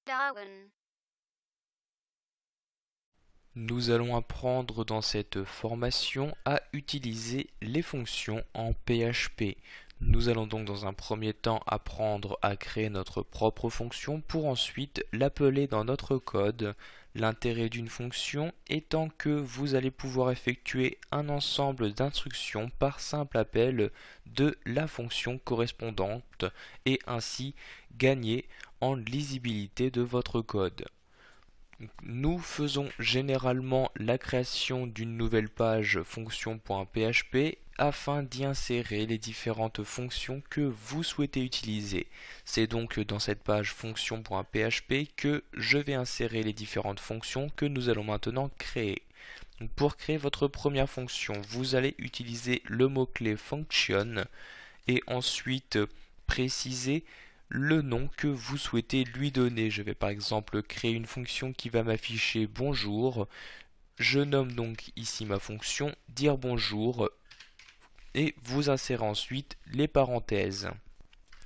Darwin. Nous allons apprendre dans cette formation à utiliser les fonctions en PHP. Nous allons donc dans un premier temps apprendre à créer notre propre fonction pour ensuite l'appeler dans notre code. L'intérêt d'une fonction étant que vous allez pouvoir effectuer un ensemble d'instructions par simple appel de la fonction correspondante et ainsi gagner en lisibilité de votre code. Nous faisons généralement la création d'une nouvelle page fonction.php afin d'y insérer les différentes fonctions que vous souhaitez utiliser. C'est donc dans cette page fonction.php que je vais insérer les différentes fonctions que nous allons maintenant créer. Donc pour créer votre première fonction, vous allez utiliser le mot-clé function et ensuite préciser le nom que vous souhaitez lui donner. Je vais par exemple créer une fonction qui va m'afficher bonjour. Je nomme donc ici ma fonction dire bonjour et vous insérez ensuite les parenthèses.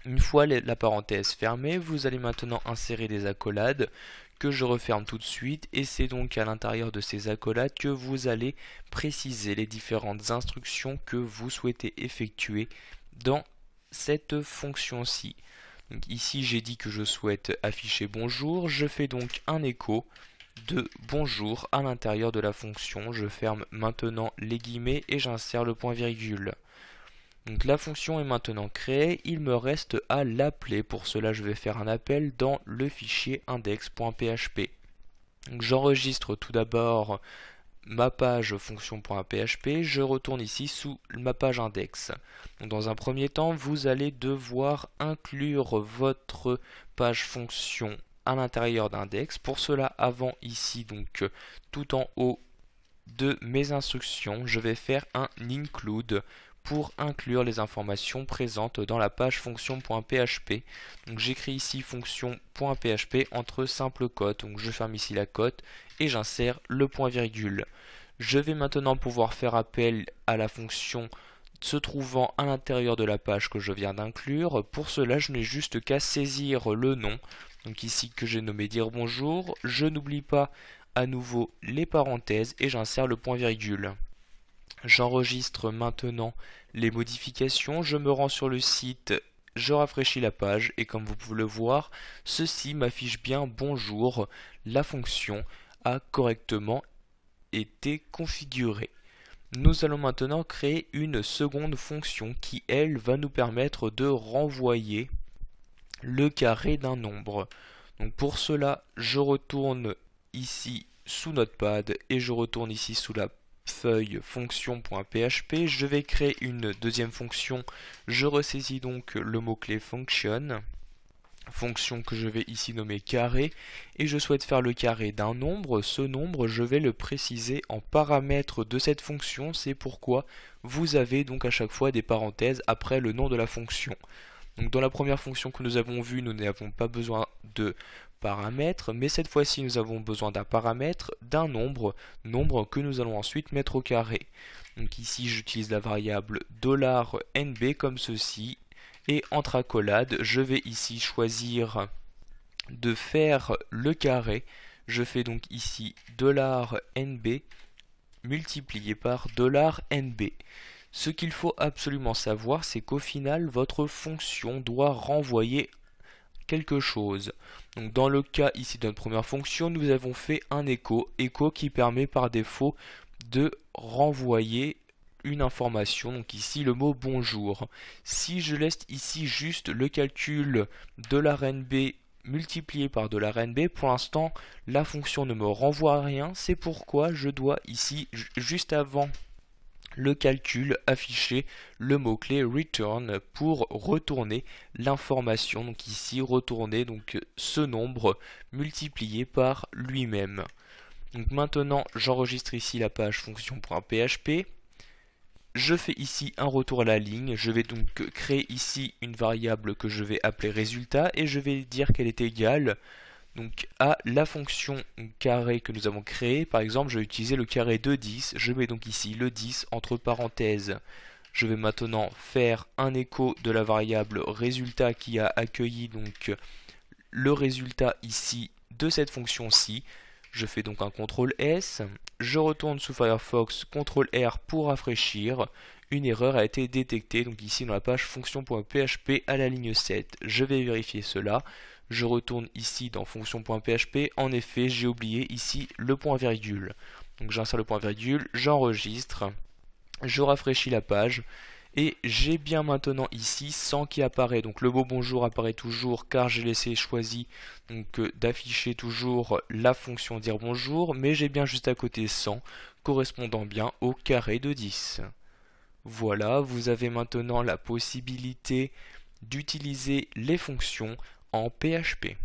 Une fois la parenthèse fermée, vous allez maintenant insérer des accolades que je referme tout de suite et c'est donc à l'intérieur de ces accolades que vous allez préciser les différentes instructions que vous souhaitez effectuer dans cette fonction-ci. Donc ici j'ai dit que je souhaite afficher bonjour, je fais donc un écho de bonjour à l'intérieur de la fonction, je ferme maintenant les guillemets et j'insère le point virgule. Donc la fonction est maintenant créée, il me reste à l'appeler, pour cela je vais faire un appel dans le fichier index.php. Donc j'enregistre tout d'abord ma page fonction.php, je retourne ici sous ma page index. Donc dans un premier temps, vous allez devoir inclure votre page fonction à l'intérieur d'index. Pour cela, avant ici, donc tout en haut de mes instructions, je vais faire un include pour inclure les informations présentes dans la page fonction.php. Donc j'écris ici fonction.php entre simples cotes. Donc je ferme ici la cote et j'insère le point virgule. Je vais maintenant pouvoir faire appel à la fonction se trouvant à l'intérieur de la page que je viens d'inclure. Pour cela, je n'ai juste qu'à saisir le nom, donc ici que j'ai nommé dire bonjour. Je n'oublie pas à nouveau les parenthèses et j'insère le point virgule. J'enregistre maintenant les modifications, je me rends sur le site, je rafraîchis la page et comme vous pouvez le voir, ceci m'affiche bien bonjour, la fonction a correctement été configurée. Nous allons maintenant créer une seconde fonction qui, elle, va nous permettre de renvoyer le carré d'un nombre. Donc pour cela, je retourne ici sous Notepad et je retourne ici sous la feuille fonction.php. Je vais créer une deuxième fonction. Je ressaisis donc le mot-clé function que je vais ici nommer carré et je souhaite faire le carré d'un nombre. Ce nombre, je vais le préciser en paramètres de cette fonction. C'est pourquoi vous avez donc à chaque fois des parenthèses après le nom de la fonction. Donc dans la première fonction que nous avons vue, nous n'avons pas besoin de paramètres, mais cette fois-ci nous avons besoin d'un paramètre, d'un nombre que nous allons ensuite mettre au carré. Donc ici j'utilise la variable $nb comme ceci, et entre accolades, je vais ici choisir de faire le carré. Je fais donc ici $nb multiplié par $nb. Ce qu'il faut absolument savoir, c'est qu'au final, votre fonction doit renvoyer quelque chose. Donc dans le cas ici de notre première fonction, nous avons fait un écho qui permet par défaut de renvoyer une information, donc ici le mot bonjour. Si je laisse ici juste le calcul $nb multiplié par $nb, pour l'instant la fonction ne me renvoie rien, c'est pourquoi je dois ici, juste avant le calcul, afficher le mot-clé return pour retourner l'information. Donc ici retourner donc ce nombre multiplié par lui-même. Donc maintenant j'enregistre ici la page fonction.php. Je fais ici un retour à la ligne. Je vais donc créer ici une variable que je vais appeler résultat et je vais dire qu'elle est égale donc à la fonction carré que nous avons créée. Par exemple, je vais utiliser le carré de 10. Je mets donc ici le 10 entre parenthèses. Je vais maintenant faire un écho de la variable résultat qui a accueilli donc le résultat ici de cette fonction-ci. Je fais donc un CTRL S, je retourne sous Firefox, CTRL R pour rafraîchir. Une erreur a été détectée, donc ici dans la page fonction.php à la ligne 7. Je vais vérifier cela. Je retourne ici dans fonction.php. En effet, j'ai oublié ici le point virgule. Donc j'insère le point virgule, j'enregistre, je rafraîchis la page. Et j'ai bien maintenant ici 100 qui apparaît, donc le mot bonjour apparaît toujours car j'ai laissé choisi d'afficher toujours la fonction dire bonjour, mais j'ai bien juste à côté 100 correspondant bien au carré de 10. Voilà, vous avez maintenant la possibilité d'utiliser les fonctions en PHP.